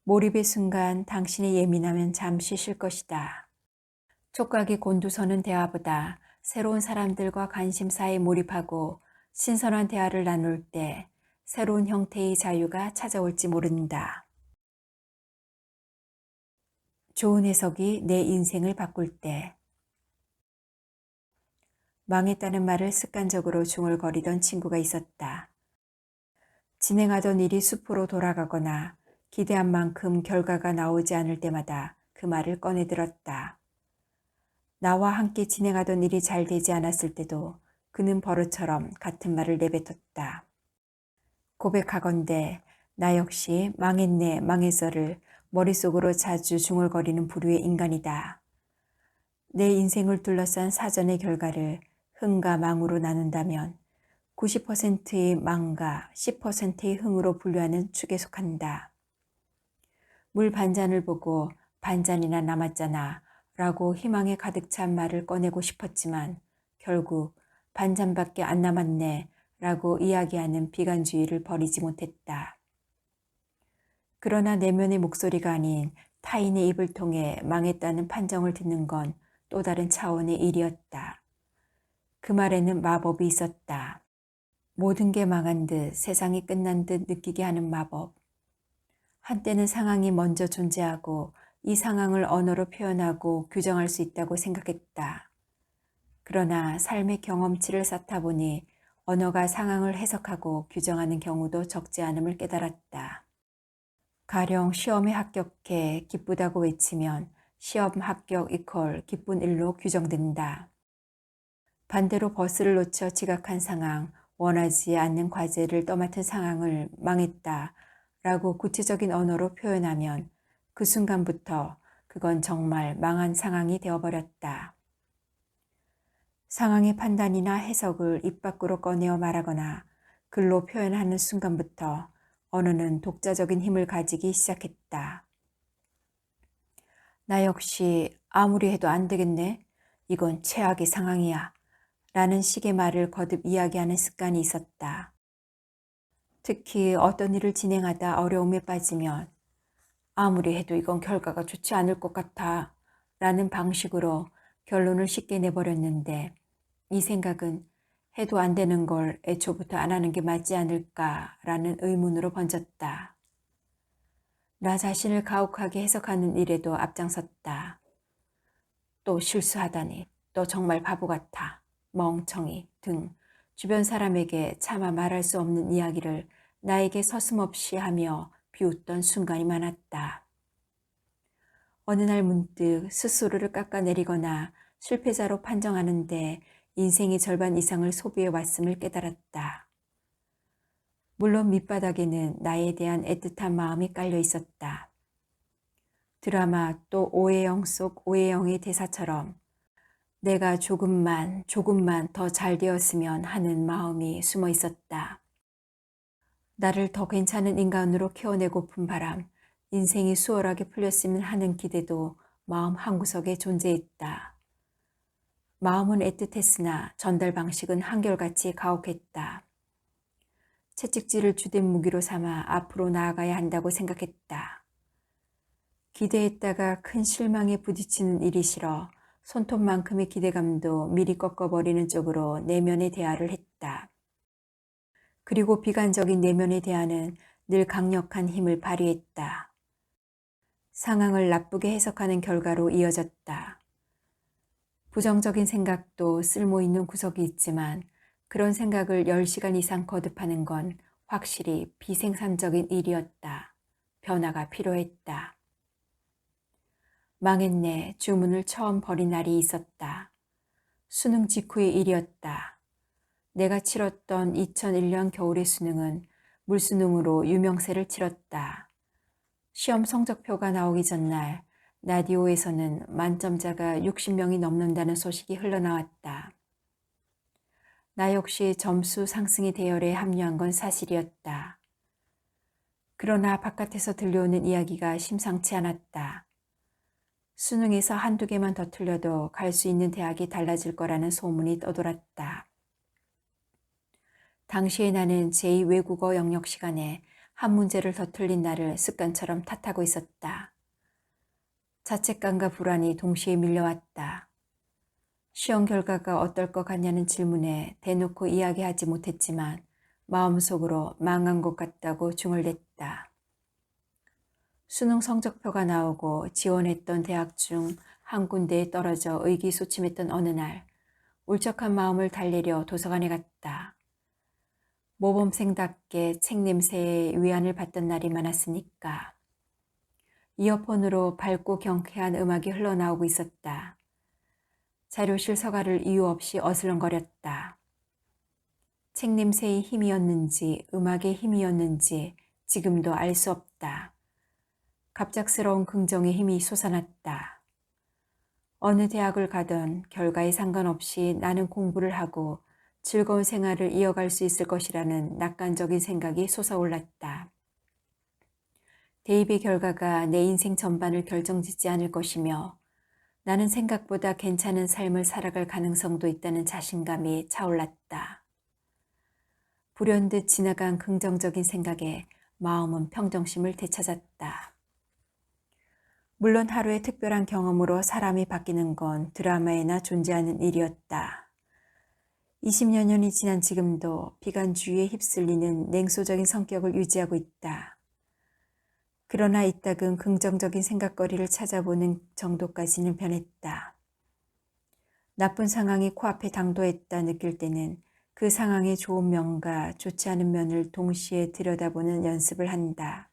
몰입의 순간 당신이 예민하면 잠시 쉴 것이다. 촉각이 곤두서는 대화보다 새로운 사람들과 관심사에 몰입하고 신선한 대화를 나눌 때 새로운 형태의 자유가 찾아올지 모른다. 좋은 해석이 내 인생을 바꿀 때. 망했다는 말을 습관적으로 중얼거리던 친구가 있었다. 진행하던 일이 수포로 돌아가거나 기대한 만큼 결과가 나오지 않을 때마다 그 말을 꺼내들었다. 나와 함께 진행하던 일이 잘 되지 않았을 때도 그는 버릇처럼 같은 말을 내뱉었다. 고백하건대 나 역시 망했네 망했어를 머릿속으로 자주 중얼거리는 부류의 인간이다. 내 인생을 둘러싼 사전의 결과를 흥과 망으로 나눈다면 90%의 망과 10%의 흥으로 분류하는 축에 속한다. 물 반잔을 보고 반잔이나 남았잖아 라고 희망에 가득 찬 말을 꺼내고 싶었지만 결국 반잔밖에 안 남았네 라고 이야기하는 비관주의를 버리지 못했다. 그러나 내면의 목소리가 아닌 타인의 입을 통해 망했다는 판정을 듣는 건 또 다른 차원의 일이었다. 그 말에는 마법이 있었다. 모든 게 망한 듯 세상이 끝난 듯 느끼게 하는 마법. 한때는 상황이 먼저 존재하고 이 상황을 언어로 표현하고 규정할 수 있다고 생각했다. 그러나 삶의 경험치를 쌓다 보니 언어가 상황을 해석하고 규정하는 경우도 적지 않음을 깨달았다. 가령 시험에 합격해 기쁘다고 외치면 시험 합격 이퀄 기쁜 일로 규정된다. 반대로 버스를 놓쳐 지각한 상황, 원하지 않는 과제를 떠맡은 상황을 망했다 라고 구체적인 언어로 표현하면 그 순간부터 그건 정말 망한 상황이 되어버렸다. 상황의 판단이나 해석을 입 밖으로 꺼내어 말하거나 글로 표현하는 순간부터 언어는 독자적인 힘을 가지기 시작했다. 나 역시 아무리 해도 안 되겠네. 이건 최악의 상황이야. 라는 식의 말을 거듭 이야기하는 습관이 있었다. 특히 어떤 일을 진행하다 어려움에 빠지면 아무리 해도 이건 결과가 좋지 않을 것 같아 라는 방식으로 결론을 쉽게 내버렸는데 이 생각은 해도 안 되는 걸 애초부터 안 하는 게 맞지 않을까라는 의문으로 번졌다. 나 자신을 가혹하게 해석하는 일에도 앞장섰다. 또 실수하다니, 또 정말 바보 같아, 멍청이 등 주변 사람에게 차마 말할 수 없는 이야기를 나에게 서슴없이 하며 비웃던 순간이 많았다. 어느 날 문득 스스로를 깎아내리거나 실패자로 판정하는데 인생의 절반 이상을 소비해 왔음을 깨달았다. 물론 밑바닥에는 나에 대한 애틋한 마음이 깔려 있었다. 드라마 또 오해영 속 오해영의 대사처럼 내가 조금만 더 잘 되었으면 하는 마음이 숨어 있었다. 나를 더 괜찮은 인간으로 키워내고픈 바람, 인생이 수월하게 풀렸으면 하는 기대도 마음 한구석에 존재했다. 마음은 애틋했으나 전달 방식은 한결같이 가혹했다. 채찍질을 주된 무기로 삼아 앞으로 나아가야 한다고 생각했다. 기대했다가 큰 실망에 부딪히는 일이 싫어 손톱만큼의 기대감도 미리 꺾어버리는 쪽으로 내면의 대화를 했다. 그리고 비관적인 내면의 대화는 늘 강력한 힘을 발휘했다. 상황을 나쁘게 해석하는 결과로 이어졌다. 부정적인 생각도 쓸모있는 구석이 있지만 그런 생각을 10시간 이상 거듭하는 건 확실히 비생산적인 일이었다. 변화가 필요했다. 망했네. 주문을 처음 버린 날이 있었다. 수능 직후의 일이었다. 내가 치렀던 2001년 겨울의 수능은 물수능으로 유명세를 치렀다. 시험 성적표가 나오기 전날 라디오에서는 만점자가 60명이 넘는다는 소식이 흘러나왔다. 나 역시 점수 상승의 대열에 합류한 건 사실이었다. 그러나 바깥에서 들려오는 이야기가 심상치 않았다. 수능에서 한두 개만 더 틀려도 갈 수 있는 대학이 달라질 거라는 소문이 떠돌았다. 당시에 나는 제2외국어 영역 시간에 한 문제를 더 틀린 나를 습관처럼 탓하고 있었다. 자책감과 불안이 동시에 밀려왔다. 시험 결과가 어떨 것 같냐는 질문에 대놓고 이야기하지 못했지만 마음속으로 망한 것 같다고 중얼댔다. 수능 성적표가 나오고 지원했던 대학 중 한 군데에 떨어져 의기소침했던 어느 날 울적한 마음을 달래려 도서관에 갔다. 모범생답게 책 냄새에 위안을 받던 날이 많았으니까. 이어폰으로 밝고 경쾌한 음악이 흘러나오고 있었다. 자료실 서가를 이유 없이 어슬렁거렸다. 책 냄새의 힘이었는지 음악의 힘이었는지 지금도 알 수 없다. 갑작스러운 긍정의 힘이 솟아났다. 어느 대학을 가던 결과에 상관없이 나는 공부를 하고 즐거운 생활을 이어갈 수 있을 것이라는 낙관적인 생각이 솟아올랐다. 대입의 결과가 내 인생 전반을 결정짓지 않을 것이며 나는 생각보다 괜찮은 삶을 살아갈 가능성도 있다는 자신감이 차올랐다. 불현듯 지나간 긍정적인 생각에 마음은 평정심을 되찾았다. 물론 하루의 특별한 경험으로 사람이 바뀌는 건 드라마에나 존재하는 일이었다. 20여 년이 지난 지금도 비관주의에 휩쓸리는 냉소적인 성격을 유지하고 있다. 그러나 이따금 긍정적인 생각거리를 찾아보는 정도까지는 변했다. 나쁜 상황이 코앞에 당도했다 느낄 때는 그 상황의 좋은 면과 좋지 않은 면을 동시에 들여다보는 연습을 한다.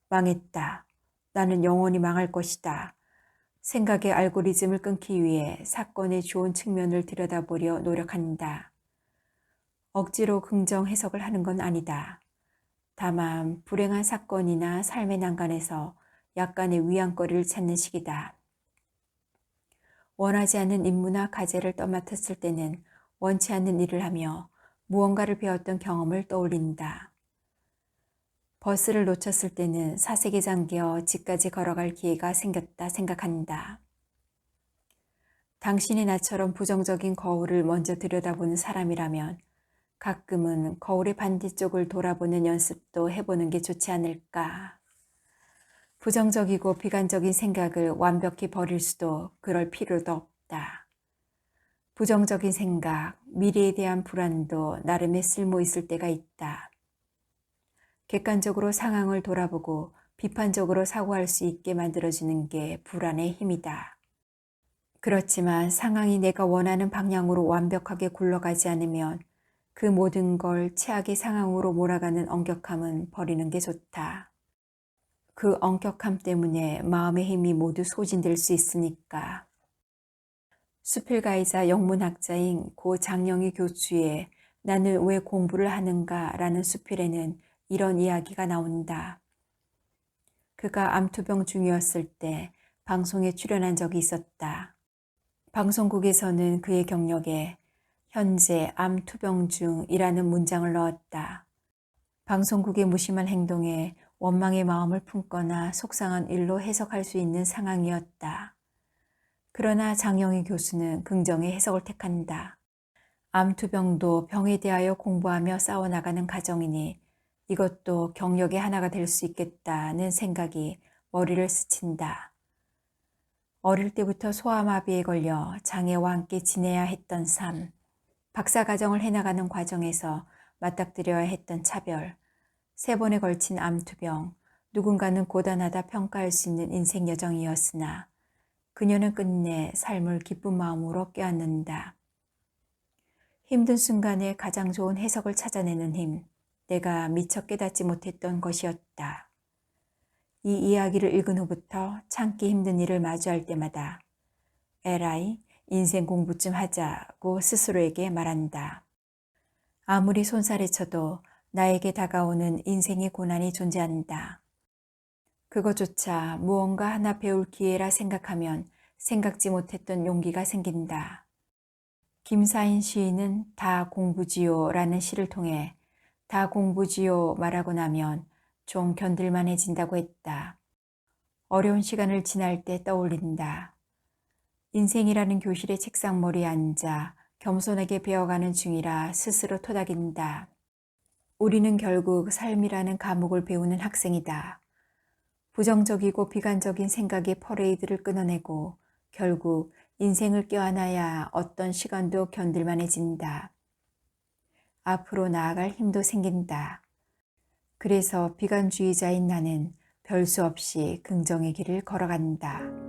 망했다. 나는 영원히 망할 것이다. 생각의 알고리즘을 끊기 위해 사건의 좋은 측면을 들여다보려 노력한다. 억지로 긍정 해석을 하는 건 아니다. 다만 불행한 사건이나 삶의 난간에서 약간의 위안거리를 찾는 시기다. 원하지 않는 임무나 과제를 떠맡았을 때는 원치 않는 일을 하며 무언가를 배웠던 경험을 떠올린다. 버스를 놓쳤을 때는 사색에 잠겨 집까지 걸어갈 기회가 생겼다 생각한다. 당신이 나처럼 부정적인 거울을 먼저 들여다보는 사람이라면 가끔은 거울의 반대쪽을 돌아보는 연습도 해보는 게 좋지 않을까. 부정적이고 비관적인 생각을 완벽히 버릴 수도 그럴 필요도 없다. 부정적인 생각, 미래에 대한 불안도 나름의 쓸모 있을 때가 있다. 객관적으로 상황을 돌아보고 비판적으로 사고할 수 있게 만들어주는 게 불안의 힘이다. 그렇지만 상황이 내가 원하는 방향으로 완벽하게 굴러가지 않으면 그 모든 걸 최악의 상황으로 몰아가는 엄격함은 버리는 게 좋다. 그 엄격함 때문에 마음의 힘이 모두 소진될 수 있으니까. 수필가이자 영문학자인 고 장영희 교수의 나는 왜 공부를 하는가 라는 수필에는 이런 이야기가 나온다. 그가 암투병 중이었을 때 방송에 출연한 적이 있었다. 방송국에서는 그의 경력에 현재 암투병 중이라는 문장을 넣었다. 방송국의 무심한 행동에 원망의 마음을 품거나 속상한 일로 해석할 수 있는 상황이었다. 그러나 장영희 교수는 긍정의 해석을 택한다. 암투병도 병에 대하여 공부하며 싸워나가는 과정이니 이것도 경력의 하나가 될 수 있겠다는 생각이 머리를 스친다. 어릴 때부터 소아마비에 걸려 장애와 함께 지내야 했던 삶, 박사과정을 해나가는 과정에서 맞닥뜨려야 했던 차별, 3번에 걸친 암투병, 누군가는 고단하다 평가할 수 있는 인생 여정이었으나 그녀는 끝내 삶을 기쁜 마음으로 껴안는다. 힘든 순간에 가장 좋은 해석을 찾아내는 힘, 내가 미처 깨닫지 못했던 것이었다. 이 이야기를 읽은 후부터 참기 힘든 일을 마주할 때마다 에라이, 인생 공부 좀 하자고 스스로에게 말한다. 아무리 손살에 쳐도 나에게 다가오는 인생의 고난이 존재한다. 그것조차 무언가 하나 배울 기회라 생각하면 생각지 못했던 용기가 생긴다. 김사인 시인은 다 공부지요라는 시를 통해 다 공부지요 말하고 나면 좀 견딜만해진다고 했다. 어려운 시간을 지날 때 떠올린다. 인생이라는 교실의 책상머리에 앉아 겸손하게 배워가는 중이라 스스로 토닥인다. 우리는 결국 삶이라는 과목을 배우는 학생이다. 부정적이고 비관적인 생각의 퍼레이드를 끊어내고 결국 인생을 껴안아야 어떤 시간도 견딜만해진다. 앞으로 나아갈 힘도 생긴다. 그래서 비관주의자인 나는 별 수 없이 긍정의 길을 걸어간다.